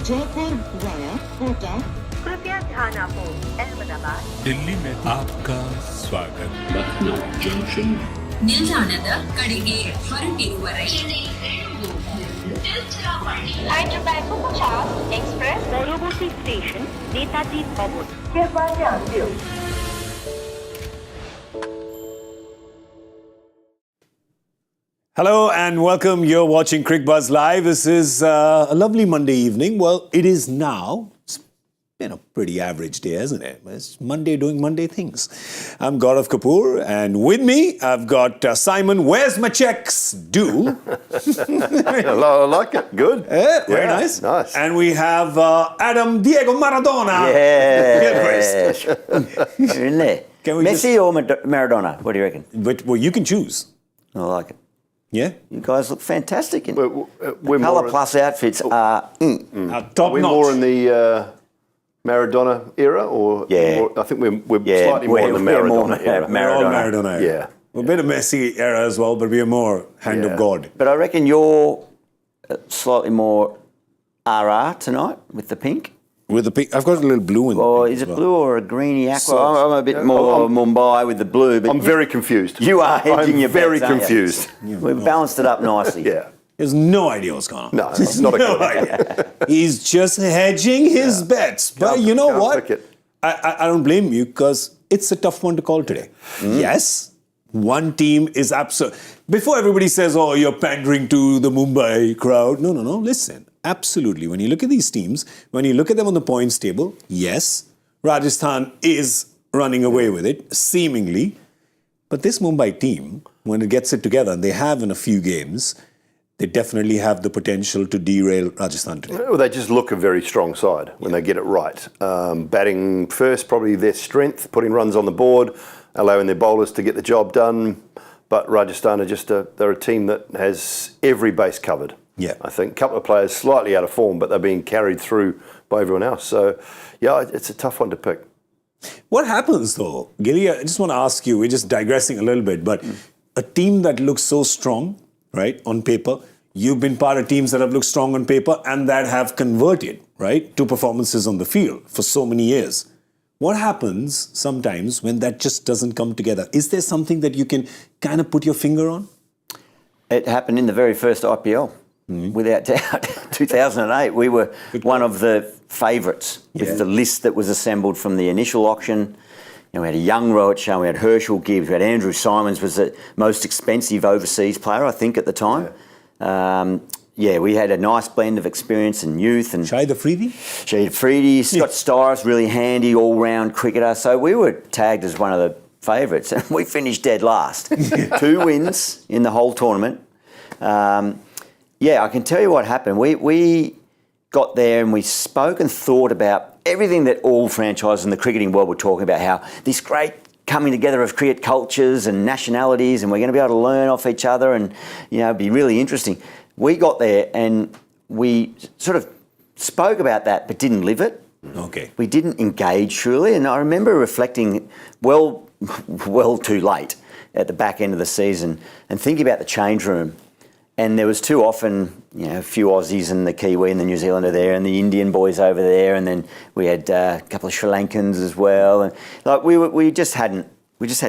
Jaipur via Kota कृपया ध्यान आपो अहमदाबाद दिल्ली में आपका स्वागत ಲಕ್ನೋ ಜಂಕ್ಷನ್ ನಿಲ್ದಾಣದ ಕಡೆಗೆ ಹೊರಟಿರುವವರೇ Hyderabad Superfast Express পরবর্তী স্টেশন নেতাজি ভবন कृपया ध्यान दियो Hello and welcome. You're watching Cricbuzz Live. This is a lovely Monday evening. Well, it is now. It's been a pretty average day, isn't it? It's Monday doing Monday things. I'm Gaurav Kapur, and with me, I've got Simon. Where's my checks? Doull. I like it. Good. Very nice. Nice. And we have Adam Diego Maradona. Yeah. Gilchrist. You're in there. Can we Messi or Maradona? What do you reckon? Well, you can choose. I like it. Yeah? You guys look fantastic in We're colour more plus outfits are Top we're notch. more in the Maradona era, or Yeah. I think we're slightly more in the we're more Maradona era. We're all Maradona. Maradona era. Yeah. We're a bit of Messi era as well, but we are more hand of Yeah. God. But I reckon you're slightly more RR tonight with the pink. With the pink, I've got a little blue in Or the pink is as it well. blue or a greeny aqua? So- I'm a bit more Mumbai with the blue. But I'm very confused. You are hedging I'm your very bets, aren't you? confused. We've balanced it up nicely. Yeah. There's no idea what's going on. No, it's not a No good idea. He's just hedging his bets. But you know Can't what? pick it. I don't blame you because it's a tough one to call today. Yes, one team is absolute. Before everybody says, oh, you're pandering to the Mumbai crowd. No. Listen, absolutely. When you look at these teams, when you look at them on the points table, yes, Rajasthan is running away with it, seemingly. But this Mumbai team, when it gets it together, and they have in a few games, they definitely have the potential to derail Rajasthan today. Well, they just look a very strong side when they get it right. Batting first, probably their strength, putting runs on the board, allowing their bowlers to get the job done. But Rajasthan are they're a team that has every base covered. Yeah. I think a couple of players slightly out of form, but they're being carried through by everyone else. So, yeah, it's a tough one to pick. What happens though, Gilly? I just want to ask you, we're just digressing a little bit, but a team that looks so strong, right, on paper, you've been part of teams that have looked strong on paper and that have converted, right, to performances on the field for so many years. What happens sometimes when that just doesn't come together? Is there something that you can kind of put your finger on? It happened in the very first IPL. Without doubt, 2008, we were one of the favourites with the list that was assembled from the initial auction. You know, we had a young Rohit, we had Herschel Gibbs, we had Andrew Simons, was the most expensive overseas player, I think, at the time. We had a nice blend of experience and youth. And Shahid Afridi? Shahid Afridi, Scott Styris, really handy all-round cricketer. So we were tagged as one of the favourites, and we finished dead last. 2 wins in the whole tournament. I can tell you what happened. We got there and we spoke and thought about everything that all franchises in the cricketing world were talking about, how this great coming together of cricket cultures and nationalities, and we're going to be able to learn off each other and, you know, it'd be really interesting. We got there and we sort of spoke about that but didn't live it. Okay. We didn't engage truly, and I remember reflecting well too late at the back end of the season and thinking about the change room. And there was too often, you know, a few Aussies and the Kiwi and the New Zealander there and the Indian boys over there, and then we had a couple of Sri Lankans as well, and like we just hadn't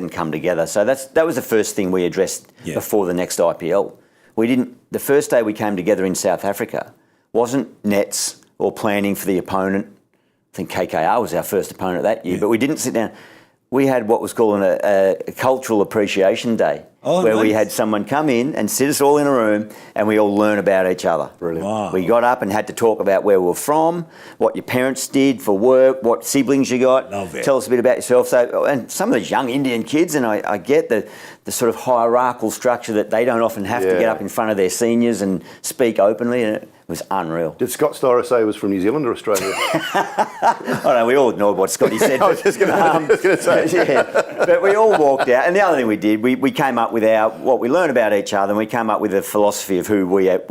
come together. So that was the first thing we addressed before the next IPL. The first day we came together in South Africa wasn't nets or planning for the opponent. I think KKR was our first opponent that year, but we didn't sit down. We had what was called a cultural appreciation day, where we had someone come in and sit us all in a room and we all learn about each other. Brilliant. Wow. We got up and had to talk about where we were from, what your parents did for work, what siblings you got. Love it. Tell us a bit about yourself. So, and some of these young Indian kids, and I get the sort of hierarchical structure that they don't often have to get up in front of their seniors and speak openly, and it was unreal. Did Scott Styris say he was from New Zealand or Australia? I know, we all ignored what Scotty said. I was just going to say. But we all walked out. And the other thing we did, we came up with what we learned about each other, and we came up with a philosophy of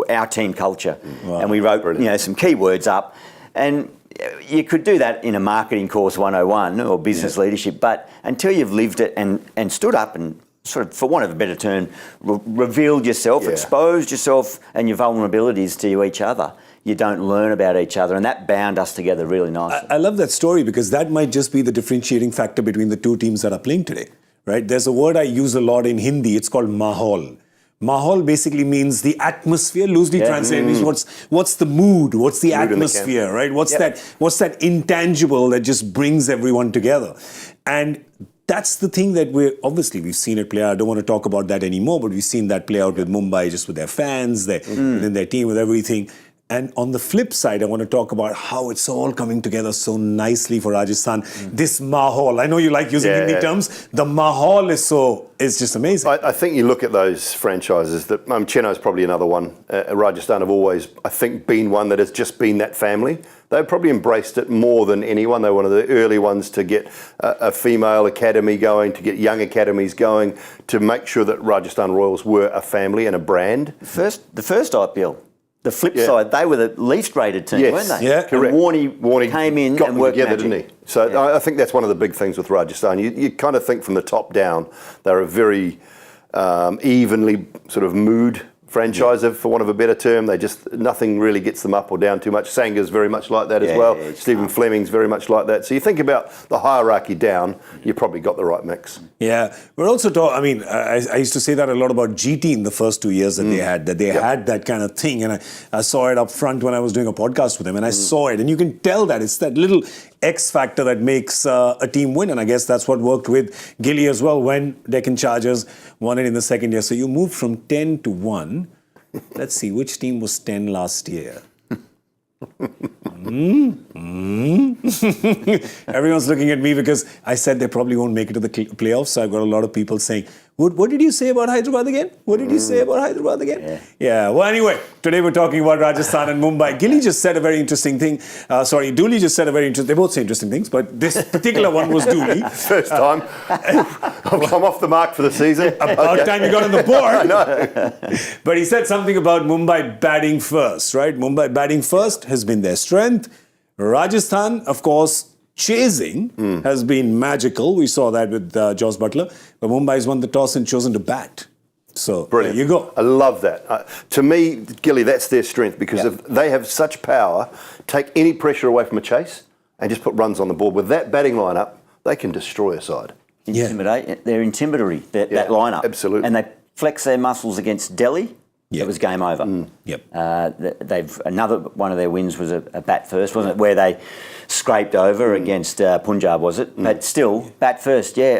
our team culture. Wow. And we wrote, some key words up. And you could do that in a marketing course 101 or business leadership, but until you've lived it and stood up and sort of, for want of a better term, revealed yourself, Yeah. exposed yourself and your vulnerabilities to each other, you don't learn about each other, and that bound us together really nicely. I love that story because that might just be the differentiating factor between the two teams that are playing today, right? There's a word I use a lot in Hindi. It's called mahol. Mahol basically means the atmosphere, loosely translated means what's the mood, what's the Mood in the atmosphere, camp. right? What's that intangible that just brings everyone together? And that's the thing that we've seen it play out. I don't want to talk about that anymore, but we've seen that play out with Mumbai, just with their fans, within their team, with everything. And on the flip side, I want to talk about how it's all coming together so nicely for Rajasthan. This mahal, I know you like using Hindi terms. The mahal is just amazing. I think you look at those franchises, that Chennai's probably another one. Rajasthan have always, I think, been one that has just been that family. They've probably embraced it more than anyone. They were one of the early ones to get a female academy going, to get young academies going, to make sure that Rajasthan Royals were a family and a brand. The first IPL. The flip side, they were the least rated team, weren't they? Yeah, correct. And Warney came in got and them worked together, magic. didn't he? So I think that's one of the big things with Rajasthan. You kind of think from the top down, they're a very evenly sort of mood franchise, for want of a better term. They just, nothing really gets them up or down too much. Sanga's very much like that as well. Yeah, Stephen Fleming's very much like that. So you think about the hierarchy down, you probably got the right mix. Yeah, we're also talking. I used to say that a lot about GT in the first 2 years that they had, had that kind of thing. And I saw it up front when I was doing a podcast with them, and I saw it. And you can tell that it's that little X factor that makes a team win. And I guess that's what worked with Gilly as well when Deccan Chargers won it in the second year. So you moved from 10 to 1. Let's see, which team was 10 last year? Everyone's looking at me because I said they probably won't make it to the playoffs. So I've got a lot of people saying, what did you say about Hyderabad again? What did you say about Hyderabad again? Yeah. Well, anyway, today we're talking about Rajasthan and Mumbai. Gilly just said a very interesting thing. Dooley just said a very interesting... They both say interesting things, but this particular one was Dooley. First time. I'm off the mark for the season. About time you got on the board. I know. But he said something about Mumbai batting first, right? Mumbai batting first has been their strength. Rajasthan, of course, chasing has been magical. We saw that with Joss Butler. But Mumbai's won the toss and chosen to bat. So Brilliant. there you go. I love that. To me, Gilly, that's their strength because if they have such power, take any pressure away from a chase and just put runs on the board. With that batting lineup, they can destroy a side. Intimidate. They're intimidatory, that lineup. Absolutely. And they flex their muscles against Delhi. Yep. It was game over. Yep. They've another one of their wins was a bat first, wasn't it? Where they scraped over against Punjab, was it? But still, bat first. Yeah,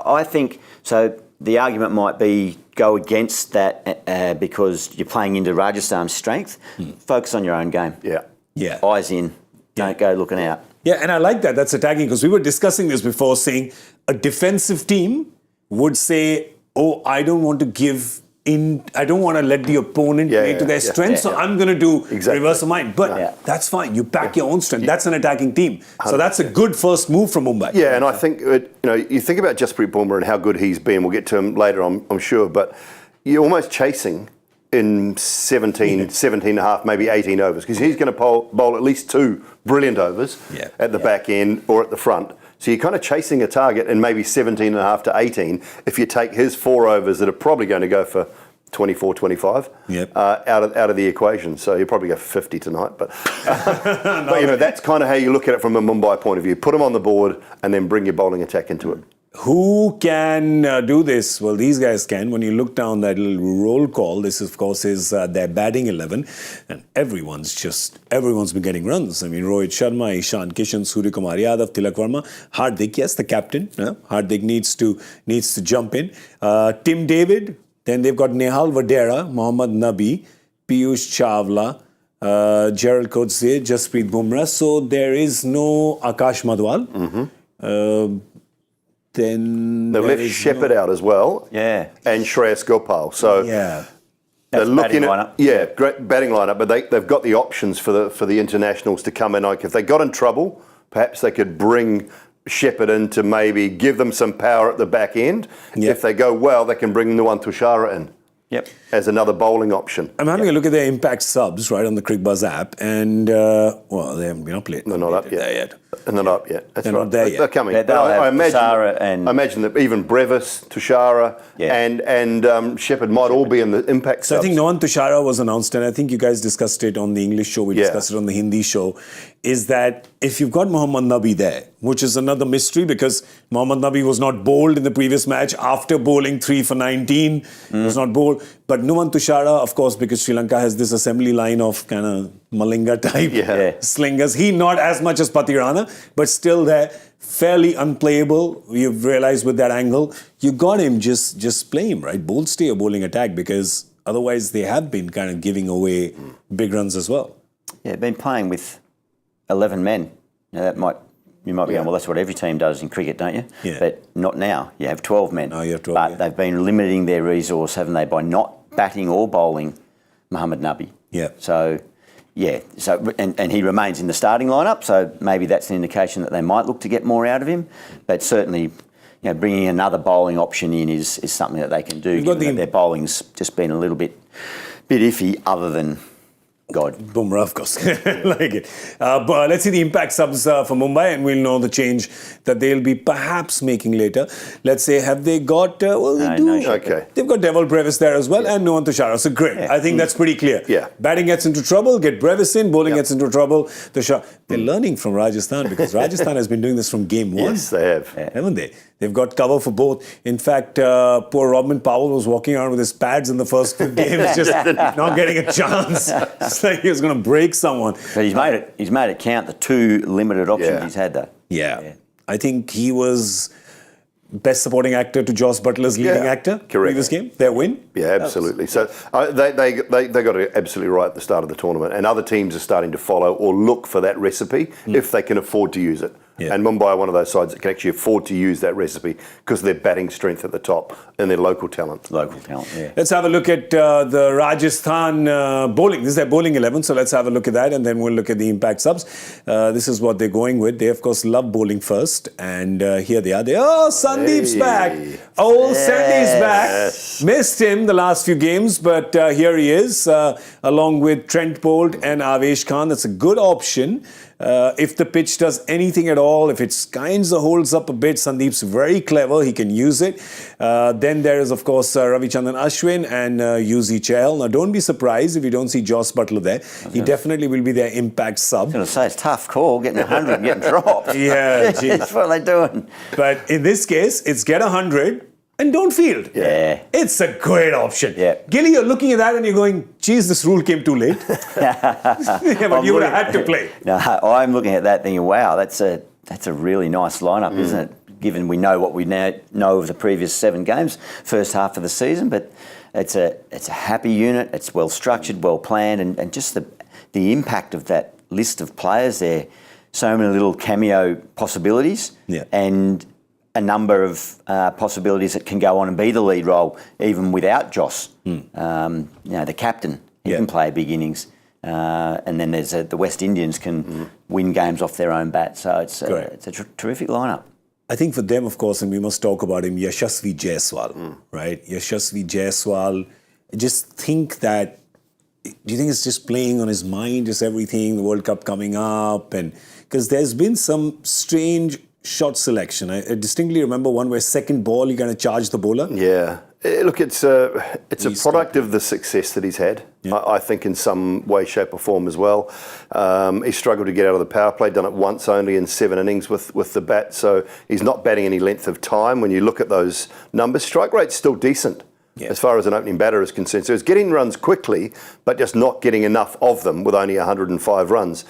I think so. The argument might be go against that because you're playing into Rajasthan's strength. Focus on your own game. Yeah. Eyes in. Don't go looking out. Yeah, and I like that. That's attacking because we were discussing this before, saying a defensive team would say, "Oh, I don't want to give in. I don't want to let the opponent play to their strength, so I'm going to do reverse of mine." But that's fine. You back your own strength. That's an attacking team. So that's a good first move from Mumbai. Yeah, and I think you think about Jasprit Bumrah and how good he's been. We'll get to him later, I'm sure. But you're almost chasing in 17 and a half, maybe 18 overs, because he's going to bowl at least 2 brilliant overs at the back end or at the front. So you're kind of chasing a target in maybe 17 and a half to 18 if you take his 4 overs that are probably going to go for 24, 25 out of the equation. So he'll probably go for 50 tonight. But, but that's kind of how you look at it from a Mumbai point of view. Put them on the board and then bring your bowling attack into it. Who can do this? Well, these guys can. When you look down that little roll call, this of course is their batting 11, and everyone's been getting runs. I mean, Rohit Sharma, Ishan Kishan, Surya Kumar Yadav, Tilak Verma, Hardik, yes, the captain. Hardik needs to jump in. Tim David. Then they've got Nehal Vadera, Mohammad Nabi, Piyush Chawla, Gerald Coetzee, Jasprit Bumrah. So there is no Akash Madwal. Then they've left Shepherd out as well. Yeah. And Shreyas Gopal. So they're looking at great batting lineup, but they've got the options for the internationals to come in. Like if they got in trouble, perhaps they could bring Shepherd in to maybe give them some power at the back end. If they go well, they can bring Nuwan Tushara in. Yep. as another bowling option. I'm having a look at their impact subs right on the Cricbuzz app, and they haven't been updated. They're not up yet. They're not up yet. That's They're right. not there yet. They're coming. They'll I have Tushara and- imagine that even Brevis, Tushara, and Shepherd might all be in the impact So I subs. think Nohan Tushara was announced, and I think you guys discussed it on the English show. We discussed it on the Hindi show. Is that if you've got Mohammad Nabi there, which is another mystery because Mohammad Nabi was not bowled in the previous match after bowling 3 for 19, was not bowled. But Nohan Tushara, of course, because Sri Lanka has this assembly line of kind of Malinga type slingers. He not as much as Patirana, but still there, fairly unplayable. You've realized with that angle, you got him, just play him, right? Boult stay a bowling attack because otherwise they have been kind of giving away big runs as well. Yeah, been playing with 11 men. Now you might be going, well, that's what every team does in cricket, don't you? Yeah. But not now. You have 12 men. No, you have 12, But yeah. they've been limiting their resource, haven't they, by not batting or bowling Mohammad Nabi. Yeah. So, and he remains in the starting lineup, so maybe that's an indication that they might look to get more out of him. But certainly, bringing another bowling option in is something that they can do, given that their bowling's just been a little bit iffy, other than God. Bumrah, of course. Like it. But let's see the impact subs for Mumbai, and we'll know the change that they'll be perhaps making later. Let's say, have they got... well, they do. Okay. They've got Devil Brevis there as well, and Nohan Tushara. So great. I think that's pretty clear. Yeah. Batting gets into trouble, get Brevis in. Bowling gets into trouble. Tushara. They're learning from Rajasthan because Rajasthan has been doing this from game one. Yes, they have. Haven't they? They've got cover for both. In fact, poor Robin Powell was walking around with his pads in the first few games, just not getting a chance. It's like he was going to break someone. But he's made it count, the two limited options he's had, though. Yeah. I think he was best supporting actor to Joss Butler's leading actor. Correct. Previous game, their win. Yeah, absolutely. So they got it absolutely right at the start of the tournament, and other teams are starting to follow or look for that recipe if they can afford to use it. Yeah. And Mumbai are one of those sides that can actually afford to use that recipe because of their batting strength at the top and their local talent. Let's have a look at the Rajasthan bowling. This is their bowling 11, so let's have a look at that, and then we'll look at the impact subs. This is what they're going with. They, of course, love bowling first, and here they are. Sandeep's back. Sandeep's back. Missed him the last few games, but here he is, along with Trent Boult and Avesh Khan. That's a good option. If the pitch does anything at all, if it kinds of holds up a bit, Sandeep's very clever. He can use it. Then there is, of course, Ravichandran Ashwin and Yuzi Chahal. Now, don't be surprised if you don't see Joss Butler there. He definitely will be their impact sub. I was going to say, it's a tough call, getting 100 and getting dropped. Yeah, geez. That's what they're doing. But in this case, it's get 100 and don't field. Yeah. It's a great option. Yeah. Gilly, you're looking at that and you're going, geez, this rule came too late. Yeah, but you would have had to play. No, I'm looking at that thinking, wow, that's a really nice lineup, isn't it? Given we know what we now know of the previous 7 games, first half of the season, but it's a happy unit. It's well structured, well planned, and just the impact of that list of players there. So many little cameo possibilities, and a number of possibilities that can go on and be the lead role even without Joss. The captain, he can play big innings. And then there's the West Indians can win games off their own bat. So it's a terrific lineup. I think for them, of course, and we must talk about him, Yashasvi Jaiswal, right? Yashasvi Jaiswal, I just think that, do you think it's just playing on his mind, just everything, the World Cup coming up? And because there's been some strange shot selection. I distinctly remember one where second ball, you're going to charge the bowler. Yeah. Look, it's a product of the success that he's had, I think, in some way, shape or form as well. He struggled to get out of the power play, done it once only in 7 innings with the bat, so he's not batting any length of time. When you look at those numbers, strike rate's still decent as far as an opening batter is concerned. So he's getting runs quickly, but just not getting enough of them with only 105 runs.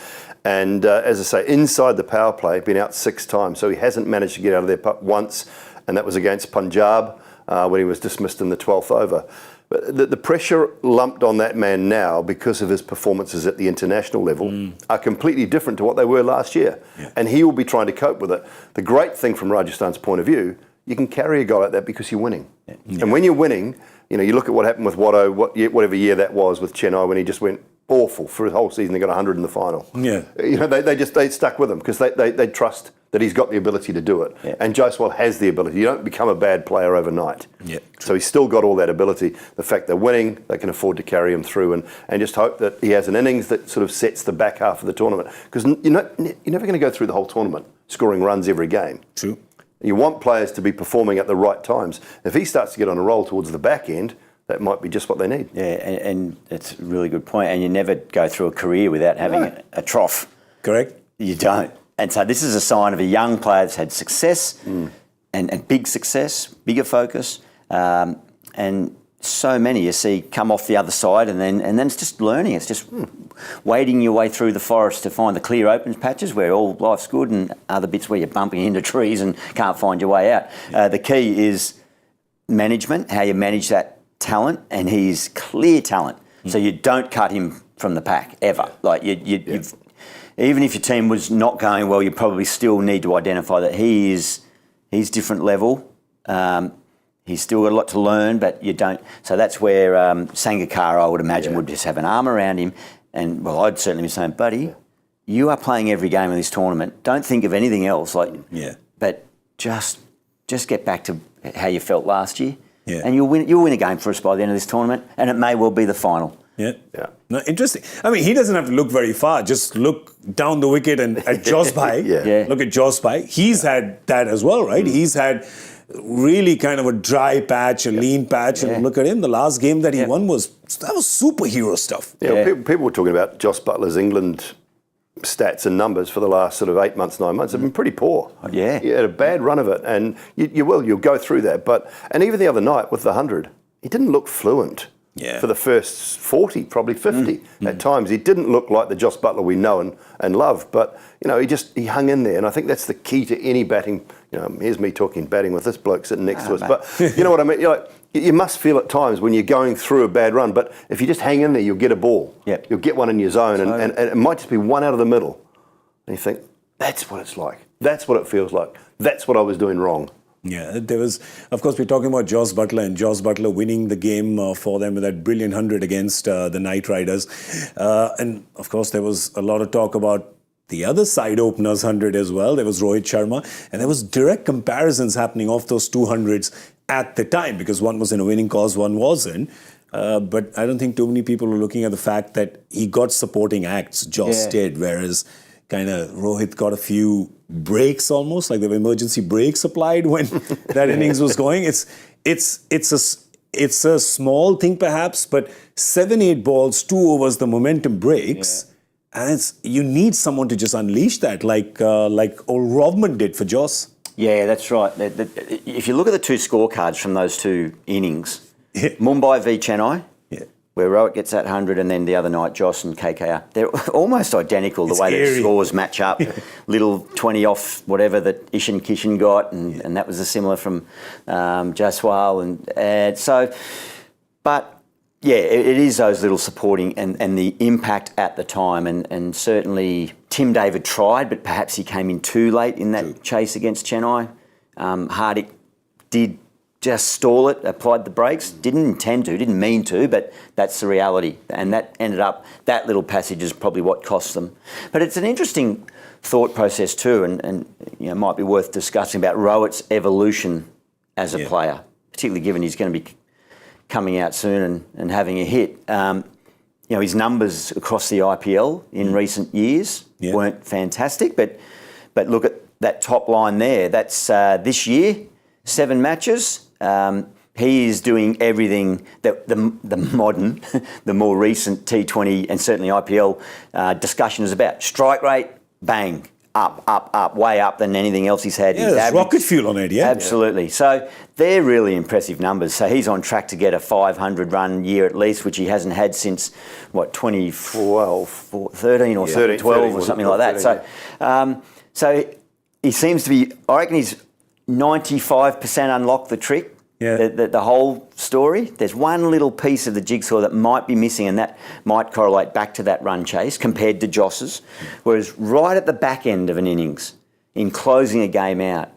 And as I say, inside the power play, been out 6 times, so he hasn't managed to get out of there once, and that was against Punjab. When he was dismissed in the 12th over. But the pressure lumped on that man now because of his performances at the international level are completely different to what they were last year. And he will be trying to cope with it. The great thing from Rajasthan's point of view, you can carry a guy like that because you're winning. And when you're winning, you look at what happened with Watto, whatever year that was with Chennai, when he just went awful for his whole season. They got 100 in the final. Yeah. They stuck with him because they trust that he's got the ability to do it. Yeah. And Jaiswal has the ability. You don't become a bad player overnight. Yeah, So he's still got all that ability. The fact they're winning, they can afford to carry him through and just hope that he has an innings that sort of sets the back half of the tournament. Because you're never going to go through the whole tournament scoring runs every game. true. You want players to be performing at the right times. If he starts to get on a roll towards the back end, that might be just what they need. Yeah, and it's a really good point. And you never go through a career without having a trough. Correct. You don't. And so this is a sign of a young player that's had success and big success, bigger focus, and so many you see come off the other side, and then it's just learning. It's just wading your way through the forest to find the clear open patches where all life's good, and other bits where you're bumping into trees and can't find your way out. The key is management, how you manage that talent, and he's clear talent. So you don't cut him from the pack ever. Like you've, even if your team was not going well, you probably still need to identify that he's different level. He's still got a lot to learn, but you don't. So that's where Sangakkara, I would imagine, would just have an arm around him. And, well, I'd certainly be saying, buddy, you are playing every game of this tournament. Don't think of anything else. But just get back to how you felt last year. Yeah. And you'll win a game for us by the end of this tournament, and it may well be the final. Yeah. No, interesting. I mean, he doesn't have to look very far. Just look down the wicket and at Jasprit. Look at Jasprit. He's had that as well, right? He's had really kind of a dry patch, a lean patch, and look at him. The last game that he won was superhero stuff. People were talking about Jos Buttler's England stats and numbers for the last sort of 8 months, 9 months have been pretty poor. He had a bad run of it, and you'll go through that. And even the other night with the 100, he didn't look fluent. For the first 40, probably 50 at times. He didn't look like the Jos Buttler we know and love, but he hung in there, and I think that's the key to any batting. Here's me talking batting with this bloke sitting next to us, but you know what I mean? You must feel at times when you're going through a bad run, but if you just hang in there, you'll get a ball. You'll get one in your zone, and it might just be one out of the middle. And you think, that's what it's like. That's what it feels like. That's what I was doing wrong. Yeah, there was, of course, we're talking about Jos Buttler and Jos Buttler winning the game for them with that brilliant 100 against the Knight Riders. And, of course, there was a lot of talk about the other side openers 100 as well. There was Rohit Sharma, and there was direct comparisons happening off those 200s at the time because one was in a winning cause, one wasn't. But I don't think too many people were looking at the fact that he got supporting acts, Jos did, whereas kind of Rohit got a few breaks almost, like there were emergency breaks applied when that innings was going. It's a small thing perhaps, but 7-8 balls, 2 overs, the momentum breaks. And you need someone to just unleash that, like old Rodman did for Jos. Yeah, that's right. If you look at the two scorecards from those two innings, Mumbai v Chennai, where Rohit gets that 100, and then the other night Jos and KKR, they're almost identical the way the scores match up. Little 20 off whatever that Ishan Kishan got, and that was a similar from Jaiswal, and so, but. Yeah, it is those little supporting and the impact at the time. And certainly Tim David tried, but perhaps he came in too late in that chase against Chennai. Hardik did just stall it, applied the brakes, didn't intend to, didn't mean to, but that's the reality. And that ended up, that little passage is probably what cost them. But it's an interesting thought process too, and might be worth discussing about Rohit's evolution as a player, particularly given he's going to be coming out soon and having a hit. His numbers across the IPL in recent years weren't fantastic, but look at that top line there. That's this year, 7 matches. He is doing everything that the modern, the more recent T20 and certainly IPL discussion is about. Strike rate, bang. Up, way up than anything else he's had. There's rocket fuel on it, Absolutely. So they're really impressive numbers. So he's on track to get a 500 run year at least, which he hasn't had since, 2012, 13 or 12 or something like that. 13, so he seems to be, I reckon he's 95% unlocked the trick. The whole story. There's one little piece of the jigsaw that might be missing, and that might correlate back to that run chase compared to Jos's. Whereas right at the back end of an innings, in closing a game out,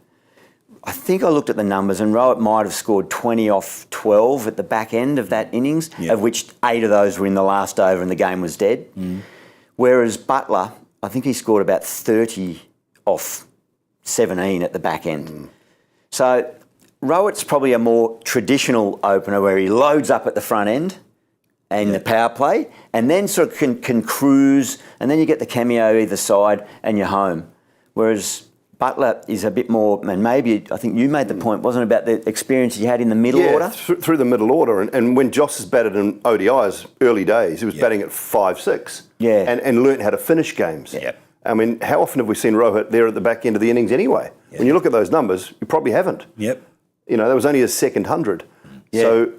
I think I looked at the numbers and Rohit might have scored 20 off 12 at the back end of that innings, of which 8 of those were in the last over and the game was dead. Whereas Butler, I think he scored about 30 off 17 at the back end. So Rohit's probably a more traditional opener where he loads up at the front end and the power play, and then sort of can cruise, and then you get the cameo either side and you're home. Whereas Butler is a bit more, and maybe I think you made the point, wasn't it, about the experience he had in the middle order? Through the middle order. And when Joss has batted in ODIs early days, he was batting at 5-6 and learnt how to finish games. Yeah. I mean, how often have we seen Rohit there at the back end of the innings anyway? Yeah. When you look at those numbers, you probably haven't. Yep. You know, that was only his second 100. Yeah. So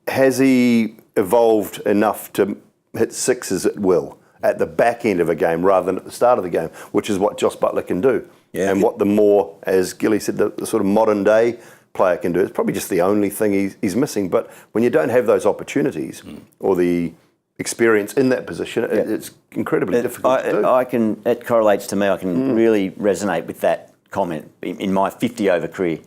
has he evolved enough to hit sixes at will at the back end of a game rather than at the start of the game, which is what Jos Buttler can do? Yeah. And what the more, as Gilly said, the sort of modern day player can do. It's probably just the only thing he's missing. But when you don't have those opportunities or the experience in that position, it's incredibly difficult to do. It correlates to me. I can really resonate with that comment. In my 50-over career,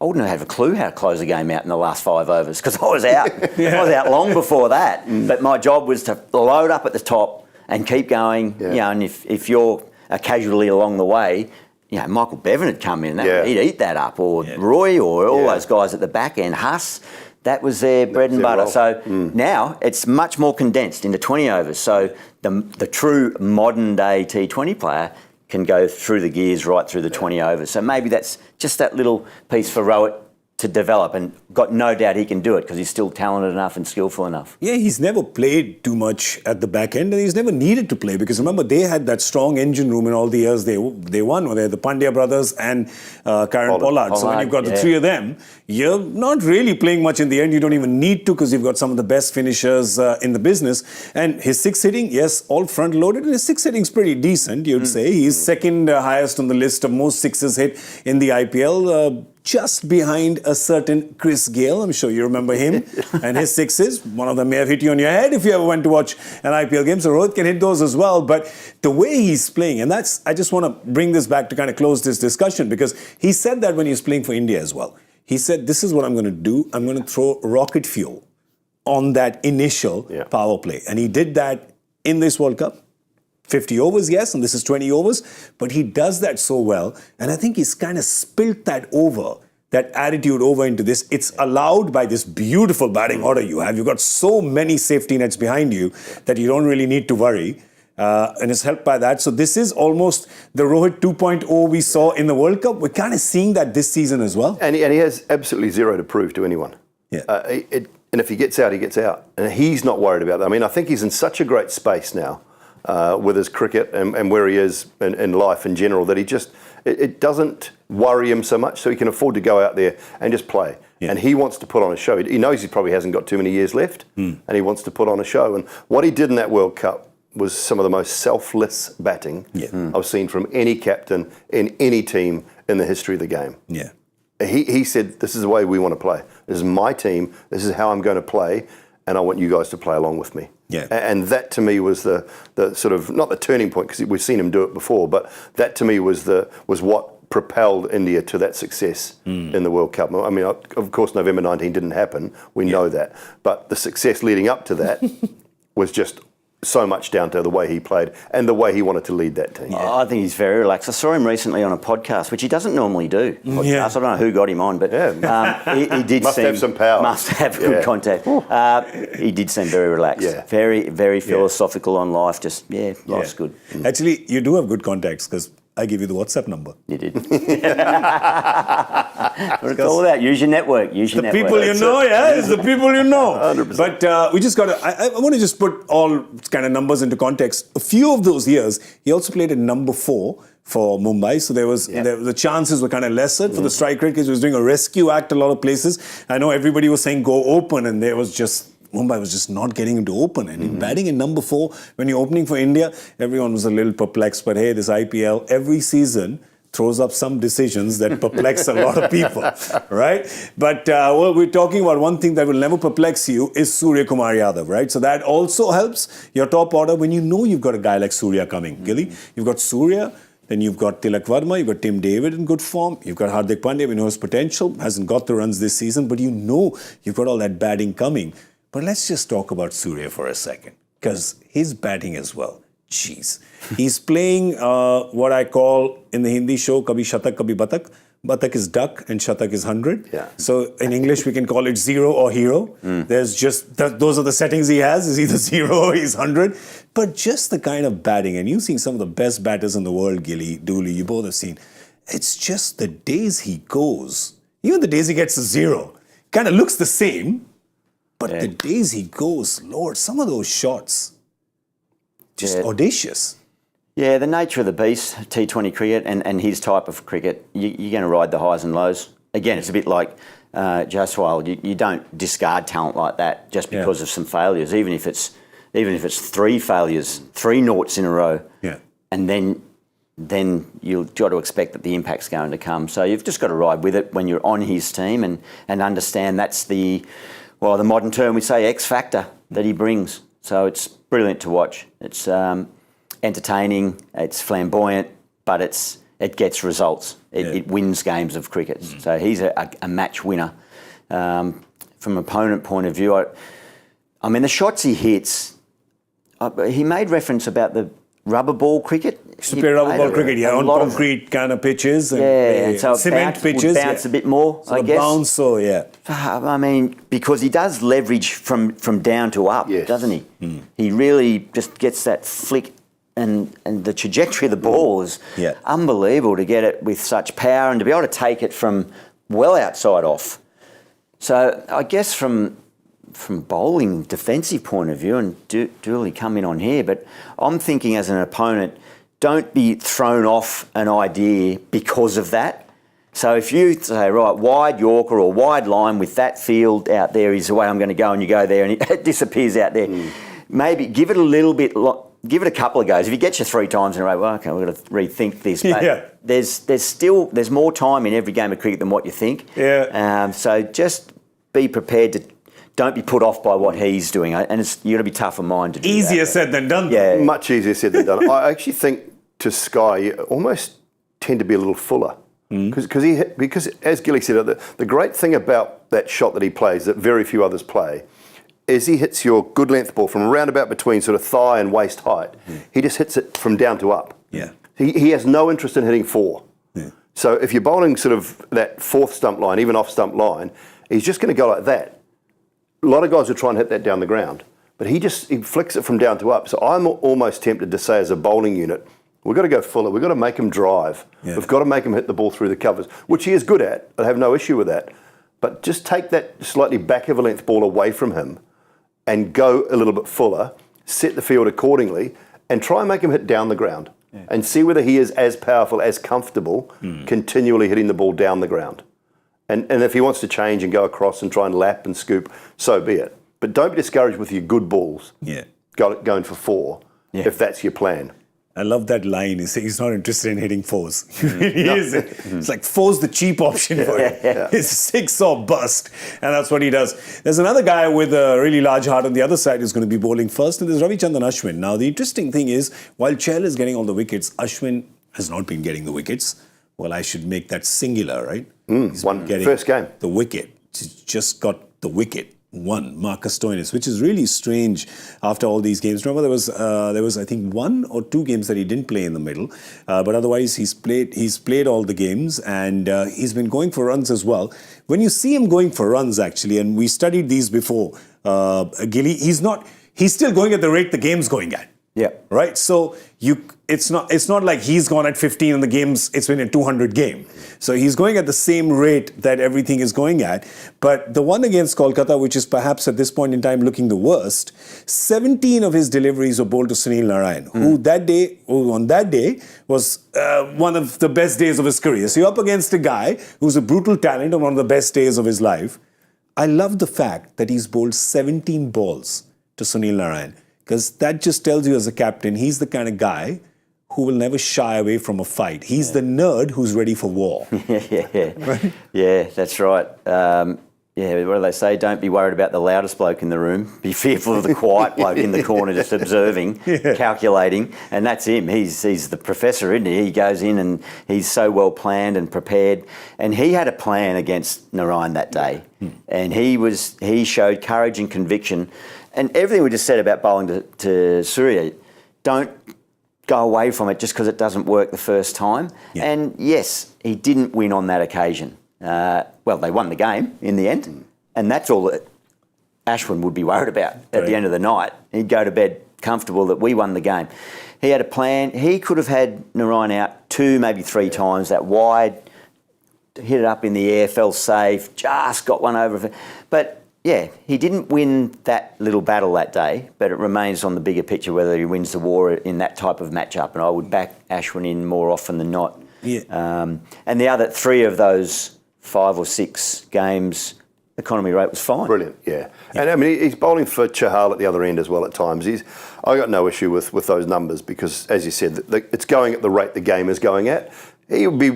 I wouldn't have a clue how to close a game out in the last 5 overs because I was out. I was out long before that. But my job was to load up at the top and keep going. You know, and if you're a casualty along the way, you know, Michael Bevan had come in, he'd eat that up, or Roy, or all those guys at the back end, Huss, that was their bread and butter. So now it's much more condensed into 20 overs. So the true modern day T20 player can go through the gears right through the 20 overs. So maybe that's just that little piece for Rohit to develop, and got no doubt he can do it because he's still talented enough and skillful enough. Yeah, he's never played too much at the back end, and he's never needed to play because remember they had that strong engine room in all the years they won. They're the Pandya brothers and Karen Pollard. So when you've got the three of them, you're not really playing much in the end. You don't even need to because you've got some of the best finishers in the business. And his six hitting, yes, all front loaded, and his six hitting's pretty decent, you'd say. He's second highest on the list of most sixes hit in the IPL. Just behind a certain Chris Gale. I'm sure you remember him and his sixes. One of them may have hit you on your head if you ever went to watch an IPL game. So Rohit can hit those as well. But the way he's playing, and I just want to bring this back to kind of close this discussion because he said that when he was playing for India as well. He said, this is what I'm going to do. I'm going to throw rocket fuel on that initial power play. And he did that in this World Cup. 50 overs, yes, and this is 20 overs, but he does that so well, and I think he's kind of spilt that attitude over into this. It's allowed by this beautiful batting order you have. You've got so many safety nets behind you that you don't really need to worry, and it's helped by that. So this is almost the Rohit 2.0 we saw in the World Cup. We're kind of seeing that this season as well. And he has absolutely zero to prove to anyone. Yeah. And if he gets out, he gets out. And he's not worried about that. I mean, I think he's in such a great space now, with his cricket and where he is in life in general, that it doesn't worry him so much, so he can afford to go out there and just play. Yeah. And he wants to put on a show. He knows he probably hasn't got too many years left, and he wants to put on a show. And what he did in that World Cup was some of the most selfless batting I've seen from any captain in any team in the history of the game. Yeah. He said, this is the way we want to play. This is my team. This is how I'm going to play, and I want you guys to play along with me. Yeah. And that to me was the sort of, not the turning point because we've seen him do it before, but that to me was what propelled India to that success in the World Cup. I mean, of course, November 19 didn't happen. We know that. But the success leading up to that was just so much down to the way he played and the way he wanted to lead that team. Yeah. I think he's very relaxed. I saw him recently on a podcast, which he doesn't normally do. I don't know who got him on, but he did must have some power. Must have good contact. He did seem very relaxed. Yeah. Very, very philosophical on life. Just, life's good. Actually, you do have good contacts because I give you the WhatsApp number. You did. What it's all about. Use your network. The people you know, it's the people you know. 100%. But we just got to, I want to just put all kind of numbers into context. A few of those years, he also played at number 4 for Mumbai. So the chances were kind of lesser for the strike rate because he was doing a rescue act a lot of places. I know everybody was saying go open, and there was just, Mumbai was just not getting him to open. And batting in number 4, when you're opening for India, everyone was a little perplexed. But hey, this IPL, every season throws up some decisions that perplex a lot of people, right? But we're talking about one thing that will never perplex you is Surya Kumar Yadav, right? So that also helps your top order when you know you've got a guy like Surya coming. Gilly, you've got Surya, then you've got Tilak Verma, you've got Tim David in good form, you've got Hardik Pandya, we know his potential, hasn't got the runs this season, but you know you've got all that batting coming. But let's just talk about Surya for a second, because his batting as well Jeez. He's playing what I call in the Hindi show, Kabhi Shatak, Kabhi Batak. Batak is duck and Shatak is 100. Yeah. So in English, we can call it 0 or hero. There's just, those are the settings he has. Is either 0 or he's 100. But just the kind of batting, and you've seen some of the best batters in the world, Gilly, Dooley, you both have seen. It's just the days he goes, even the days he gets a 0, kind of looks the same. But the days he goes, Lord, some of those shots, just audacious. Yeah, the nature of the beast, T20 cricket, and his type of cricket, you're going to ride the highs and lows. Again, it's a bit like Jaiswal. You don't discard talent like that just because of some failures, even if it's 3 failures, 3 noughts in a row. Yeah. And then you've got to expect that the impact's going to come. So you've just got to ride with it when you're on his team and understand that's the modern term we say X factor that he brings. So it's brilliant to watch. It's entertaining, it's flamboyant, but it gets results. It wins games of cricket. So he's a match winner. From an opponent point of view, I mean, the shots he hits, he made reference about the rubber ball cricket. Used to play rubber ball cricket, on concrete kind of pitches and so cement pitches. Would bounce a bit more, so I guess. Bounce, I mean, because he does leverage from down to up, doesn't he? He really just gets that flick. And the trajectory of the ball is unbelievable to get it with such power and to be able to take it from well outside off. So I guess from bowling defensive point of view, and Dooley come in on here, but I'm thinking as an opponent, don't be thrown off an idea because of that. So if you say, right, wide Yorker or wide line with that field out there is the way I'm going to go, and you go there and it disappears out there, maybe give it a little bit. Give it a couple of goes. If he gets you 3 times in a row, well, okay, we've got to rethink this. But there's more time in every game of cricket than what you think. Yeah. So just be prepared to. Don't be put off by what he's doing, and you've got to be tough of mind to do Easier that. said than done. Yeah. Much easier said than done. I actually think to Sky, you almost tend to be a little fuller. Because as Gilly said, the great thing about that shot that he plays that very few others play is he hits your good length ball from around about between sort of thigh and waist height. He just hits it from down to up. Yeah. He has no interest in hitting 4. Yeah. So if you're bowling sort of that 4th stump line, even off stump line, he's just going to go like that. A lot of guys will try and hit that down the ground, but he flicks it from down to up. So I'm almost tempted to say as a bowling unit, we've got to go fuller. We've got to make him drive. Yeah. We've got to make him hit the ball through the covers, which he is good at. I have no issue with that. But just take that slightly back of a length ball away from him and go a little bit fuller, set the field accordingly, and try and make him hit down the ground. And see whether he is as powerful, as comfortable, continually hitting the ball down the ground. And if he wants to change and go across and try and lap and scoop, so be it. But don't be discouraged with your good balls going for 4, if that's your plan. I love that line. He's not interested in hitting 4s. He is. It's like 4's the cheap option for him. It's 6 or bust. And that's what he does. There's another guy with a really large heart on the other side who's going to be bowling first, and there's Ravichandran Ashwin. Now, the interesting thing is, while Chahal is getting all the wickets, Ashwin has not been getting the wickets. Well, I should make that singular, right? He's First game. The wicket. He's just got the wicket. 1, Marcus Stoinis, which is really strange after all these games. Remember, there was I think 1 or 2 games that he didn't play in the middle, but otherwise he's played all the games, and he's been going for runs as well. When you see him going for runs, actually, and we studied these before, Gilly, he's still going at the rate the game's going at. Yeah. Right? So it's not like he's gone at 15 in the games, it's been a 200 game. So he's going at the same rate that everything is going at. But the one against Kolkata, which is perhaps at this point in time looking the worst, 17 of his deliveries were bowled to Sunil Narine, who on that day was one of the best days of his career. So you're up against a guy who's a brutal talent on one of the best days of his life. I love the fact that he's bowled 17 balls to Sunil Narine. Because that just tells you as a captain, he's the kind of guy who will never shy away from a fight. He's the nerd who's ready for war. Right? Yeah, that's right. What do they say? Don't be worried about the loudest bloke in the room. Be fearful of the quiet bloke in the corner just observing, calculating. And that's him. He's the professor, isn't he? He goes in and he's so well planned and prepared. And he had a plan against Narine that day. And he showed courage and conviction. And everything we just said about bowling to Surya, don't go away from it just because it doesn't work the first time. Yeah. And yes, he didn't win on that occasion. Well, they won the game in the end, and that's all that Ashwin would be worried about at the end of the night. He'd go to bed comfortable that we won the game. He had a plan. He could have had Narayan out 2, maybe 3 times, that wide, hit it up in the air, fell safe, just got one over. But yeah, he didn't win that little battle that day, but it remains on the bigger picture whether he wins the war in that type of matchup. And I would back Ashwin in more often than not. Yeah. And the other 3 of those 5 or 6 games, economy rate was fine. Brilliant, yeah. And I mean, he's bowling for Chahal at the other end as well at times. I got no issue with those numbers because, as you said, it's going at the rate the game is going at. He would be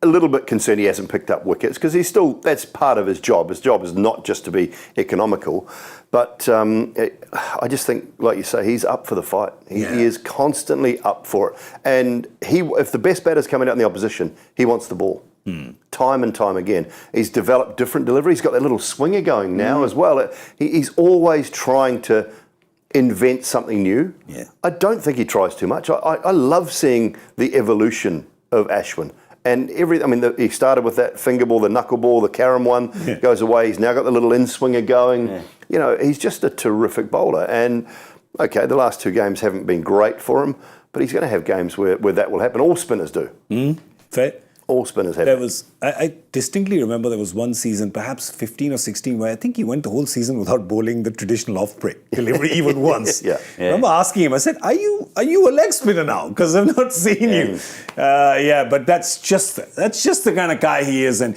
a little bit concerned he hasn't picked up wickets because that's part of his job. His job is not just to be economical. But I just think, like you say, he's up for the fight. He is constantly up for it. And if the best batter's coming out in the opposition, he wants the ball. Time and time again. He's developed different delivery. He's got that little swinger going now as well. He's always trying to invent something new. Yeah. I don't think he tries too much. I love seeing the evolution of Ashwin. And he started with that finger ball, the knuckle ball, the carom one goes away. He's now got the little in-swinger going. Yeah. You know, he's just a terrific bowler. And, okay, the last 2 games haven't been great for him, but he's going to have games where that will happen. All spinners do. Fair. All spinners have. I distinctly remember there was one season, perhaps 15 or 16, where I think he went the whole season without bowling the traditional off-break delivery even once. I remember asking him, I said, are you a leg spinner now? Because I've not seen you. But that's just the kind of guy he is. And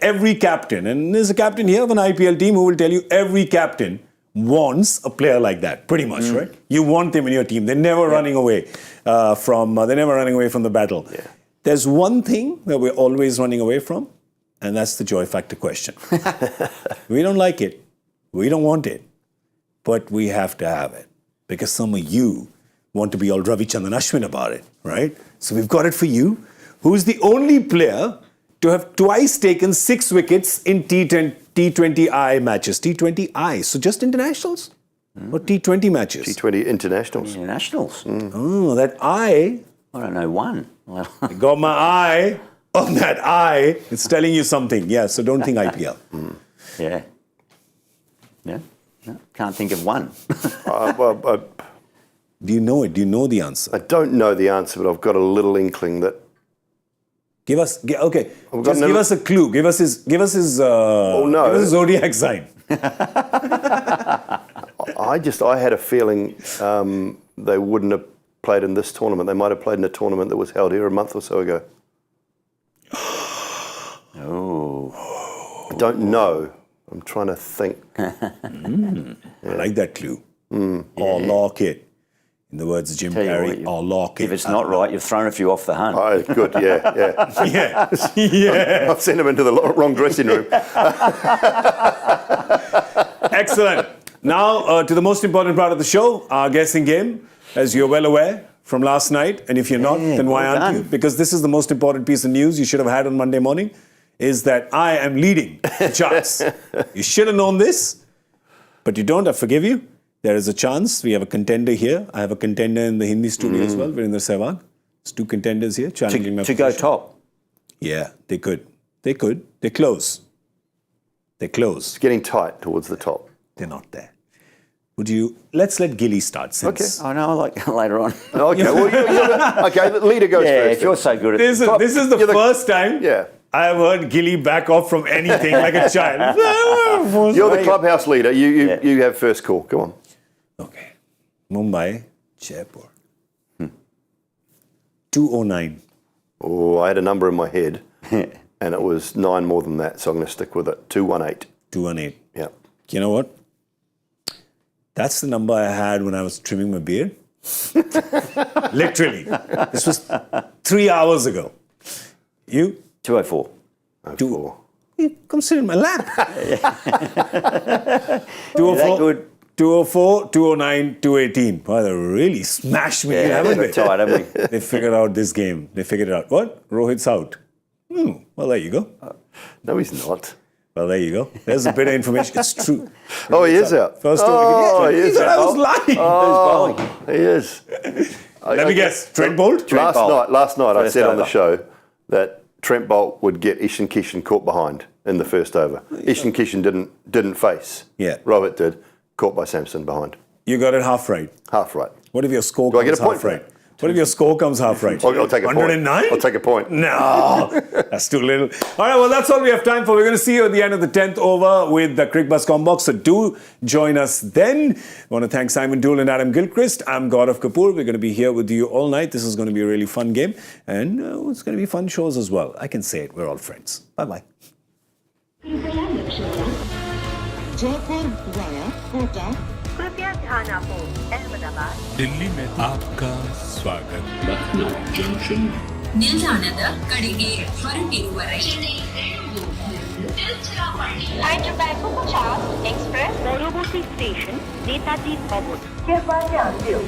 every captain, and there's a captain here of an IPL team who will tell you every captain wants a player like that, pretty much, right? You want them in your team. They're never running away from the battle. Yeah. There's one thing that we're always running away from, and that's the joy factor question. We don't like it. We don't want it. But we have to have it. Because some of you want to be all Ravichandran Ashwin about it, right? So we've got it for you. Who's the only player to have twice taken 6 wickets in T20I matches? T20I, so just internationals? Or T20 matches? T20 internationals. Internationals. Oh, that I don't know, one. I got my eye on that eye. It's telling you something. Yeah, so don't think IPL. Yeah. No, can't think of one. Do you know it? Do you know the answer? I don't know the answer, but I've got a little inkling that. Give us a clue. Give us his zodiac sign. I had a feeling they wouldn't have played in this tournament. They might have played in a tournament that was held here a month or so ago. I don't know. I'm trying to think. I like that clue. Or lock it. In the words of Jim Carrey, or lock it. If it's not right, you've thrown a few off the hunt. Oh, good, yeah. Yeah. I've sent him into the wrong dressing room. Excellent. Now, to the most important part of the show, our guessing game. As you're well aware from last night, and if you're not, then why aren't you? Because this is the most important piece of news you should have had on Monday morning, is that I am leading the charts. You should have known this, but you don't. I forgive you. There is a chance. We have a contender here. I have a contender in the Hindi studio as well, Virendra Sehwag. There's 2 contenders here challenging my to go position. top. Yeah, they could. They're close. It's getting tight towards the top. They're not there. Let's let Gilly start since. Okay. I know, I like later on. Okay, well, the leader goes first. If you're so good at This is the first time I have heard Gilly back off from anything like a child. You're the clubhouse leader. You have first call. Come on. Okay. Mumbai, Jaipur. 209. Oh, I had a number in my head, and it was 9 more than that, so I'm going to stick with it. 218. 218. Yeah. You know what? That's the number I had when I was trimming my beard. Literally. This was 3 hours ago. You? 204. 204. You come sit in my lap. 204, 204, 209, 218. Wow, they really smashed me, haven't they? Tired, haven't we? They figured out this game. They figured it out. What? Rohit's out. Well, there you go. No, he's not. Well, there you go. There's a bit of information. It's true. Oh, he is out. First over. He is out. I was lying. Oh, he is. Let me guess. Trent Boult? Last night I First said on the over. show that Trent Boult would get Ishan Kishan caught behind in the first over. Ishan Kishan didn't face. Yeah. Rohit did. Caught by Samson behind. You got it half right. Half right. What if your score Do I comes get a point half for right? that? What if your score comes half right? I'll take a point. 109? I'll take a point. No, that's too little. All right, well, that's all we have time for. We're going to see you at the end of the 10th over with the Cricbuzz Combox. So do join us then. I want to thank Simon Doull and Adam Gilchrist. I'm Gaurav Kapur. We're going to be here with you all night. This is going to be a really fun game. And it's going to be fun shows as well. I can say it. We're all friends. Bye-bye. Jaipur via Kota. कृपया ध्यान आपो अहमदाबाद दिल्ली में आपका स्वागत ನಿಲ್ದಾಣದ ಕಡೆಗೆ ಹೊರಟಿರುವರೆ Hyderabad 50 Express পরবর্তী station Netaji ভবন कृपया ध्यान दो